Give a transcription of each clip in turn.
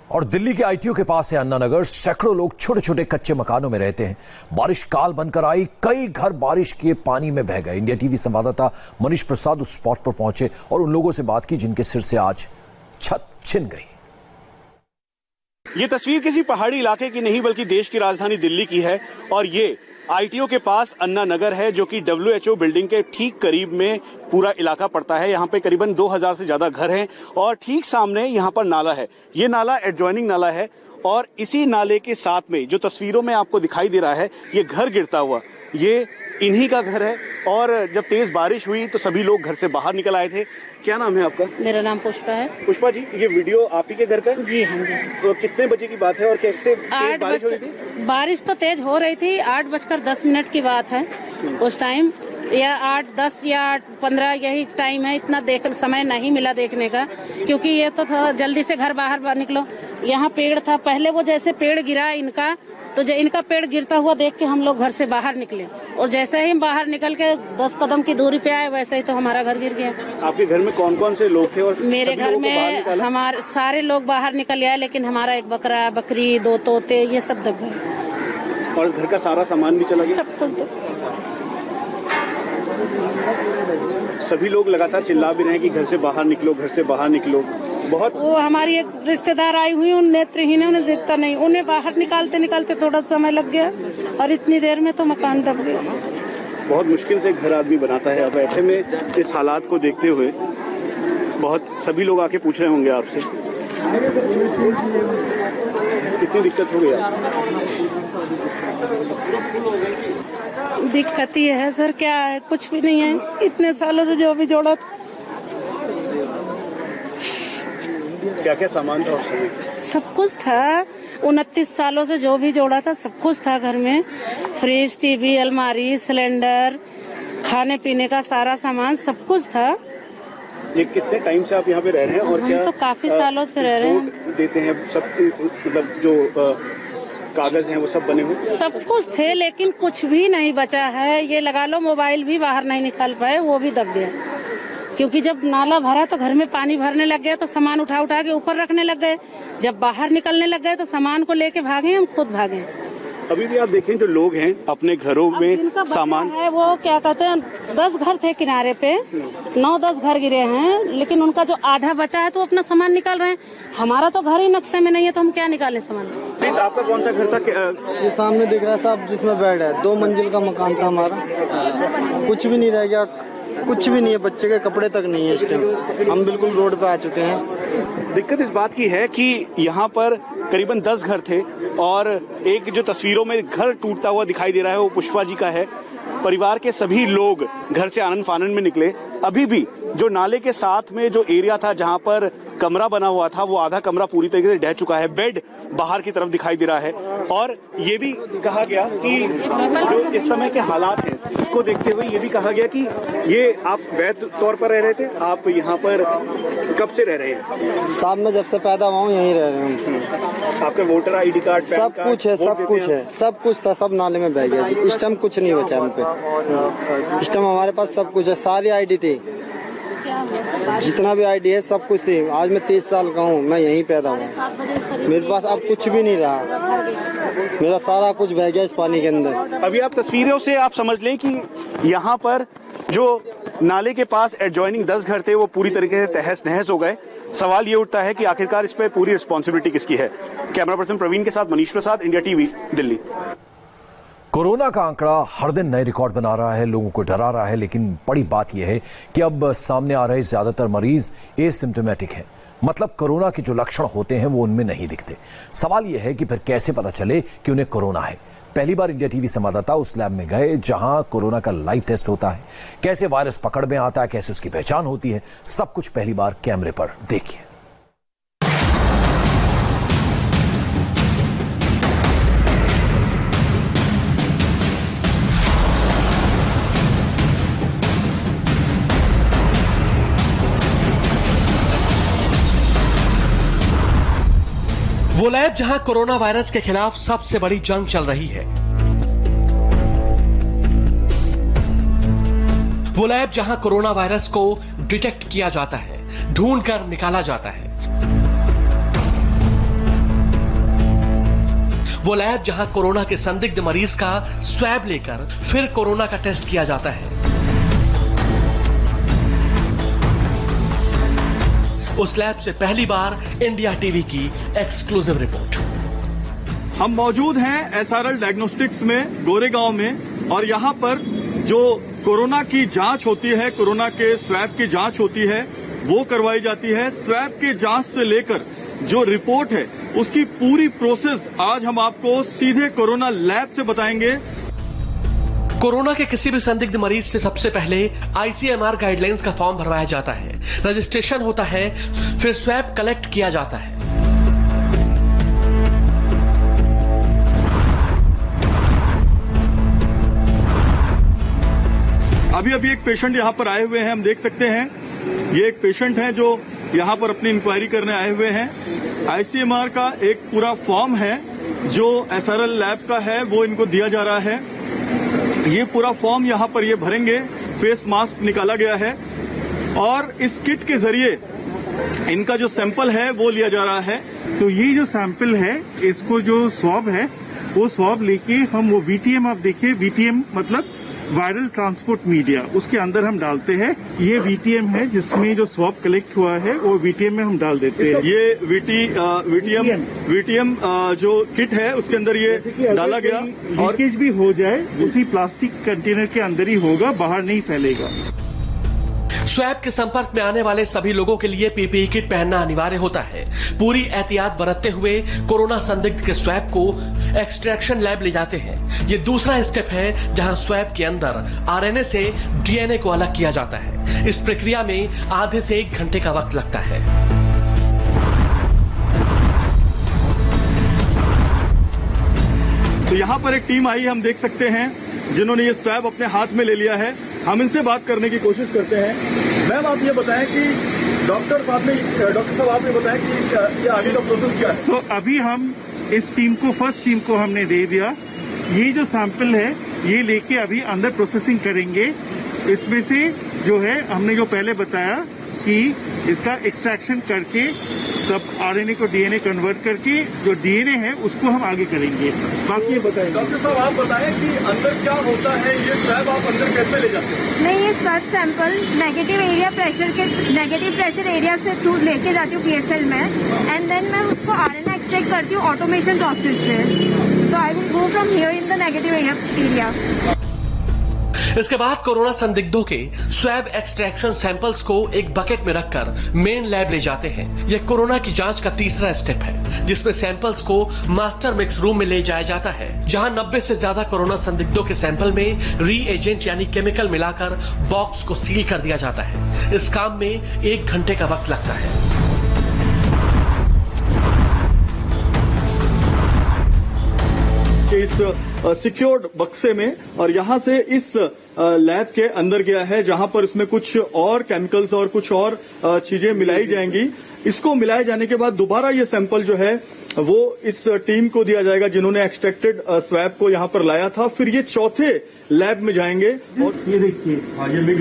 और दिल्ली के आईटीओ के पास है अन्ना नगर। सैकड़ों लोग छोटे छोटे कच्चे मकानों में रहते हैं। बारिश काल बनकर आई, कई घर बारिश के पानी में बह गए। इंडिया टीवी संवाददाता मनीष प्रसाद उस स्पॉट पर पहुंचे और उन लोगों से बात की जिनके सिर से आज छत छिन गई। ये तस्वीर किसी पहाड़ी इलाके की नहीं बल्कि देश की राजधानी दिल्ली की है और ये आईटीओ के पास अन्ना नगर है जो कि WHO बिल्डिंग के ठीक करीब में पूरा इलाका पड़ता है। यहाँ पे करीबन 2000 से ज्यादा घर हैं और ठीक सामने यहाँ पर नाला है। ये नाला एडजॉइनिंग नाला है और इसी नाले के साथ में जो तस्वीरों में आपको दिखाई दे रहा है ये घर गिरता हुआ, ये इन्हीं का घर है। और जब तेज बारिश हुई तो सभी लोग घर से बाहर निकल आए थे। क्या नाम है आपका? मेरा नाम पुष्पा है। पुष्पा जी, ये वीडियो आप ही के घर का है? जी हाँ जी। तो कितने बजे की बात है और कैसे तेज बारिश हो रही थी? बारिश तो तेज हो रही थी, 8:10 की बात है उस टाइम, या 8:10 या 8:15 यही टाइम है। इतना समय नहीं मिला देखने का क्योंकि ये तो था जल्दी से घर बाहर निकलो। यहाँ पेड़ था पहले, वो जैसे पेड़ गिरा इनका, तो इनका पेड़ गिरता हुआ देख के हम लोग घर से बाहर निकले और जैसे ही बाहर निकल के 10 कदम की दूरी पे आए वैसे ही तो हमारा घर गिर गया। आपके घर में कौन कौन से लोग थे? और मेरे घर में हमारे सारे लोग बाहर निकल आए, लेकिन हमारा एक बकरा, बकरी, 2 तोते ये सब दब गए। और घर का सारा सामान भी चला गया? सब कुछ। सभी लोग लगातार चिल्ला भी रहे हैं कि घर से बाहर निकलो, घर से बाहर निकलो। बहुत वो हमारी एक रिश्तेदार आई हुई, उन नेत्रहीन है, उन्हें दिखता नहीं, उन्हें बाहर निकालते निकालते थोड़ा समय लग गया और इतनी देर में तो मकान दब गया। बहुत मुश्किल से घर आदमी बनाता है। अब ऐसे में इस हालात को देखते हुए बहुत सभी लोग आके पूछ रहे होंगे आपसे कितनी दिक्कत हो गई? दिक्कत ये है सर, क्या है, कुछ भी नहीं है। इतने सालों से जो भी जोड़ा था। क्या क्या सामान था उस समय? सब कुछ था। 29 सालों से जो भी जोड़ा था सब कुछ था घर में। फ्रिज, टीवी, अलमारी, सिलेंडर, खाने पीने का सारा सामान सब कुछ था। ये कितने टाइम से आप यहाँ पे रह रहे हैं? और हम क्या तो काफी सालों से रह रहे हैं। देते हैं सब, मतलब जो कागज हैं वो सब बने हुए? सब कुछ थे लेकिन कुछ भी नहीं बचा है। ये लगा लो मोबाइल भी बाहर नहीं निकाल पाए, वो भी दब गया क्योंकि जब नाला भरा तो घर में पानी भरने लग गया तो सामान उठा उठा के ऊपर रखने लग गए। जब बाहर निकलने लग गए तो सामान को लेके भागे, हम खुद भागे। अभी भी आप देखें जो लोग हैं अपने घरों में सामान है, वो क्या कहते हैं, 10 घर थे किनारे पे, 9-10 घर गिरे हैं, लेकिन उनका जो आधा बचा है तो अपना सामान निकाल रहे हैं। हमारा तो घर ही नक्शे में नहीं है तो हम क्या निकालें सामान। आपका कौन सा घर था? ये सामने दिख रहा है साहब, जिसमें बेड है। 2 मंजिल का मकान था हमारा, कुछ भी नहीं रह गया, कुछ भी नहीं है। बच्चे के कपड़े तक नहीं है इस टाइम। हम बिल्कुल रोड पे आ चुके हैं। दिक्कत इस बात की है कि यहाँ पर करीबन 10 घर थे और एक जो तस्वीरों में घर टूटता हुआ दिखाई दे रहा है वो पुष्पा जी का है। परिवार के सभी लोग घर से आनन फानन में निकले। अभी भी जो नाले के साथ में जो एरिया था जहाँ पर कमरा बना हुआ था वो आधा कमरा पूरी तरीके से ढह चुका है। बेड बाहर की तरफ दिखाई दे रहा है और ये भी कहा गया कि जो इस समय के हालात हैं उसको देखते हुए ये भी कहा गया कि ये आप वैध तौर पर रह रहे थे, आप यहाँ पर कब से रह रहे हैं? साहब मैं जब से पैदा हुआ हूँ यहीं रह रहे हैं। आपका वोटर ID कार्ड, सब कुछ है, सब कुछ है, सब कुछ था, सब नाले में बह गया जी। इस टाइम कुछ नहीं बचा हम पे। इस टाइम हमारे पास सब कुछ है, सारी ID थी, जितना भी ID है सब कुछ थी। आज मैं 30 साल का हूँ, मैं यहीं पैदा हुआ। मेरे पास अब कुछ भी नहीं रहा, मेरा सारा कुछ बह गया इस पानी के अंदर। अभी आप तस्वीरों से आप समझ लें कि यहाँ पर जो नाले के पास एडजॉइनिंग 10 घर थे वो पूरी तरीके से तहस नहस हो गए। सवाल ये उठता है कि आखिरकार इस पे पूरी रिस्पॉन्सिबिलिटी किसकी है? कैमरा पर्सन प्रवीण के साथ Manish Prasad, India TV, Delhi. Corona का आंकड़ा हर दिन नए रिकॉर्ड बना रहा है, लोगों को डरा रहा है, लेकिन बड़ी बात यह है कि अब सामने आ रहे ज्यादातर मरीज एसिम्प्टोमेटिक हैं। मतलब कोरोना के जो लक्षण होते हैं वो उनमें नहीं दिखते। सवाल यह है कि फिर कैसे पता चले कि उन्हें कोरोना है? पहली बार इंडिया टीवी संवाददाता उस लैब में गए जहां कोरोना का लाइव टेस्ट होता है। कैसे वायरस पकड़ में आता है, कैसे उसकी पहचान होती है, सब कुछ पहली बार कैमरे पर देखिए। वो लैब जहां कोरोना वायरस के खिलाफ सबसे बड़ी जंग चल रही है। वो लैब जहां कोरोना वायरस को डिटेक्ट किया जाता है, ढूंढकर निकाला जाता है। वो लैब जहां कोरोना के संदिग्ध मरीज का स्वैब लेकर फिर कोरोना का टेस्ट किया जाता है। उस लैब से पहली बार इंडिया टीवी की एक्सक्लूसिव रिपोर्ट। हम मौजूद हैं एसआरएल डायग्नोस्टिक्स में गोरेगांव में, और यहां पर जो कोरोना की जांच होती है, कोरोना के स्वैब की जांच होती है, वो करवाई जाती है। स्वैब की जांच से लेकर जो रिपोर्ट है उसकी पूरी प्रोसेस आज हम आपको सीधे कोरोना लैब से बताएंगे। कोरोना के किसी भी संदिग्ध मरीज से सबसे पहले आईसीएमआर गाइडलाइंस का फॉर्म भरवाया जाता है, रजिस्ट्रेशन होता है, फिर स्वैब कलेक्ट किया जाता है। अभी एक पेशेंट यहाँ पर आए हुए हैं, हम देख सकते हैं। ये एक पेशेंट है जो यहाँ पर अपनी इंक्वायरी करने आए हुए हैं। आईसीएमआर का एक पूरा फॉर्म है जो एसआरएल लैब का है, वो इनको दिया जा रहा है। ये पूरा फॉर्म यहाँ पर ये भरेंगे। फेस मास्क निकाला गया है और इस किट के जरिए इनका जो सैंपल है वो लिया जा रहा है। तो ये जो सैंपल है, इसको जो स्वैब है, वो स्वैब लेके हम वो वीटीएम, आप देखिए वीटीएम मतलब वायरल ट्रांसपोर्ट मीडिया, उसके अंदर हम डालते हैं। ये वीटीएम है जिसमें जो स्वैब कलेक्ट हुआ है वो वीटीएम में हम डाल देते हैं। ये वीटीएम जो किट है उसके अंदर ये डाला गया और लीकेज भी हो जाए उसी प्लास्टिक कंटेनर के अंदर ही होगा, बाहर नहीं फैलेगा। स्वैब के संपर्क में आने वाले सभी लोगों के लिए पीपीई किट पहनना अनिवार्य होता है। पूरी एहतियात बरतते हुए कोरोना संदिग्ध के स्वैब को एक्सट्रैक्शन लैब ले जाते हैं। ये दूसरा स्टेप है जहां स्वैब के अंदर आरएनए से डीएनए को अलग किया जाता है। इस प्रक्रिया में आधे से 1 घंटे का वक्त लगता है। तो यहाँ पर एक टीम आई, हम देख सकते हैं, जिन्होंने ये स्वैब अपने हाथ में ले लिया है। हम इनसे बात करने की कोशिश करते हैं। मैम, आप ये बताएं कि डॉक्टर साहब आपने बताया कि ये आगे का प्रोसेस क्या है? तो अभी हम इस टीम को, फर्स्ट टीम को हमने दे दिया। ये जो सैंपल है ये लेके अभी अंदर प्रोसेसिंग करेंगे। इसमें से जो है हमने जो पहले बताया कि इसका एक्सट्रैक्शन करके तब आरएनए को डीएनए कन्वर्ट करके जो डीएनए है उसको हम आगे करेंगे। बाकी ये बताएंगे। डॉक्टर साहब, आप बताएं कि अंदर क्या होता है, ये स्वैब आप अंदर कैसे ले जाते हैं? मैं ये swab sample negative pressure area से थ्रू लेके जाती हूँ पीएसएल में, एंड देन मैं उसको आरएनए एक्सट्रैक्ट करती हूँ ऑटोमेशन प्रोसेस से। So I will go from here in the negative area. इसके बाद कोरोना संदिग्धों के स्वैब एक्सट्रैक्शन सैंपल्स को एक बकेट में रखकर मेन लैब ले जाते हैं। यह कोरोना की जांच का तीसरा स्टेप है, जिसमें सैंपल्स को मास्टर मिक्स रूम में ले जाया जाता है, जहां 90 से ज्यादा कोरोना संदिग्धों के सैंपल में रीएजेंट यानी केमिकल मिलाकर बॉक्स को सील कर दिया जाता है। इस काम में 1 घंटे का वक्त लगता है। इस सिक्योर्ड बक्से में, और यहां से इस लैब के अंदर गया है, जहां पर इसमें कुछ और केमिकल्स और कुछ और चीजें मिलाई जाएंगी। इसको मिलाए जाने के बाद दोबारा ये सैंपल जो है वो इस टीम को दिया जाएगा जिन्होंने एक्सट्रैक्टेड स्वैब को यहां पर लाया था। फिर ये चौथे लैब में जाएंगे और ये देखिए,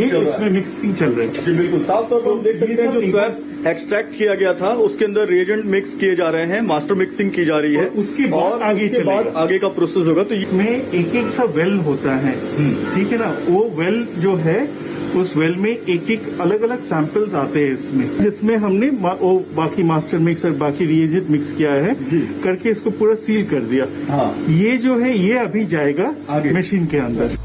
इसमें मिक्सिंग चल रही है। जी बिल्कुल, साफ तौर पर हम देख सकते हैं जो स्वैब एक्सट्रैक्ट किया गया था उसके अंदर रिएजेंट मिक्स किए जा रहे हैं, मास्टर मिक्सिंग की जा रही है। उसके बाद आगे का प्रोसेस होगा। तो इसमें एक सा वेल होता है, ठीक है ना। वो वेल जो है, उस वेल में एक अलग अलग सैंपल्स आते हैं इसमें, जिसमें हमने वो बाकी मास्टर मिक्स और बाकी रिएजेंट मिक्स किया है, करके इसको पूरा सील कर दिया। हाँ। ये जो है ये अभी जाएगा मशीन के अंदर।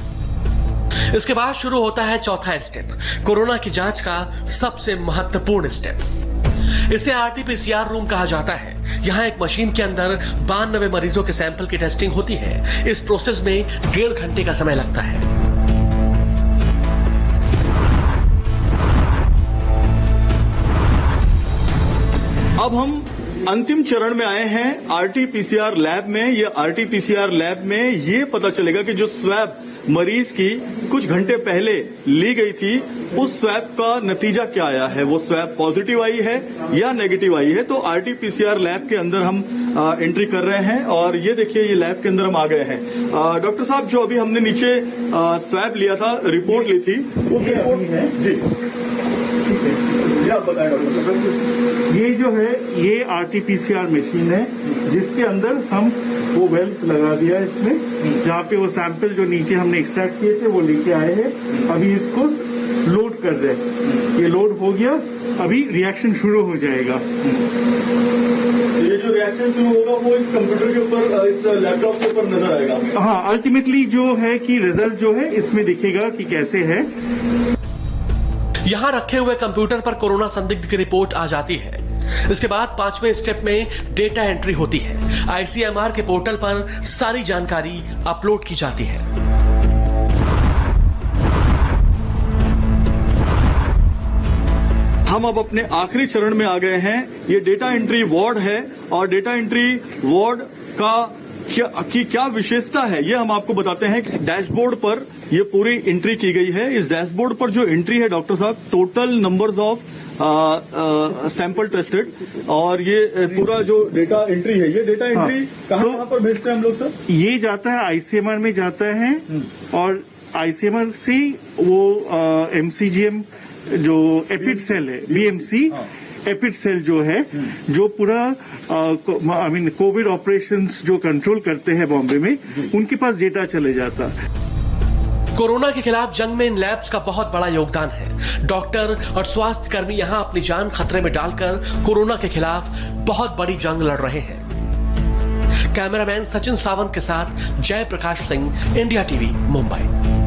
इसके बाद शुरू होता है चौथा स्टेप, कोरोना की जांच का सबसे महत्वपूर्ण स्टेप। इसे आरटीपीसीआर रूम कहा जाता है। यहाँ एक मशीन के अंदर 92 मरीजों के सैंपल की टेस्टिंग होती है। इस प्रोसेस में 1.5 घंटे का समय लगता है। अब हम अंतिम चरण में आए हैं आरटीपीसीआर लैब में। ये आरटीपीसीआर लैब में ये पता चलेगा कि जो स्वैब मरीज की कुछ घंटे पहले ली गई थी, उस स्वैब का नतीजा क्या आया है। वो स्वैब पॉजिटिव आई है या नेगेटिव आई है। तो आरटीपीसीआर लैब के अंदर हम एंट्री कर रहे हैं और ये देखिए, ये लैब के अंदर हम आ गए हैं। डॉक्टर साहब, जो अभी हमने नीचे स्वैब लिया था, रिपोर्ट ली थी, वो रिपोर्ट है जी, आप बताएं डॉक्टर साहब। ये जो है ये RT-PCR मशीन है जिसके अंदर हम वो वेल्स लगा दिया है इसमें, जहाँ पे वो सैंपल जो नीचे हमने एक्सट्रैक्ट किए थे वो लेके आए हैं। अभी इसको लोड कर रहे हैं, ये लोड हो गया, अभी रिएक्शन शुरू हो जाएगा। ये जो रिएक्शन शुरू होगा वो इस कंप्यूटर के ऊपर, इस लैपटॉप के ऊपर नजर आएगा। हाँ, अल्टीमेटली जो है कि रिजल्ट जो है इसमें दिखेगा कि कैसे है। यहां रखे हुए कंप्यूटर पर कोरोना संदिग्ध की रिपोर्ट आ जाती है। इसके बाद 5वें स्टेप में डेटा एंट्री होती है। ICMR के पोर्टल पर सारी जानकारी अपलोड की जाती है। हम अब अपने आखिरी चरण में आ गए हैं। ये डेटा एंट्री वार्ड है और डेटा एंट्री वार्ड का क्या विशेषता है ये हम आपको बताते हैं। डैशबोर्ड पर ये पूरी एंट्री की गई है। इस डैशबोर्ड पर जो एंट्री है डॉक्टर साहब, total numbers of sample tested, और ये पूरा जो डेटा एंट्री है, ये डेटा एंट्री कहाँ पर भेजते हैं हम लोग सर? ये जाता है ICMR में जाता है और ICMR से वो MCGM जो एपिड सेल है, BMC एपिड सेल जो है, जो पूरा कोविड ऑपरेशंस जो कंट्रोल करते हैं बॉम्बे में, उनके पास डेटा चले जाता है। कोरोना के खिलाफ जंग में इन लैब्स का बहुत बड़ा योगदान है। डॉक्टर और स्वास्थ्य कर्मी यहां अपनी जान खतरे में डालकर कोरोना के खिलाफ बहुत बड़ी जंग लड़ रहे हैं। कैमरामैन सचिन सावंत के साथ जय प्रकाश सिंह, इंडिया टीवी, मुंबई।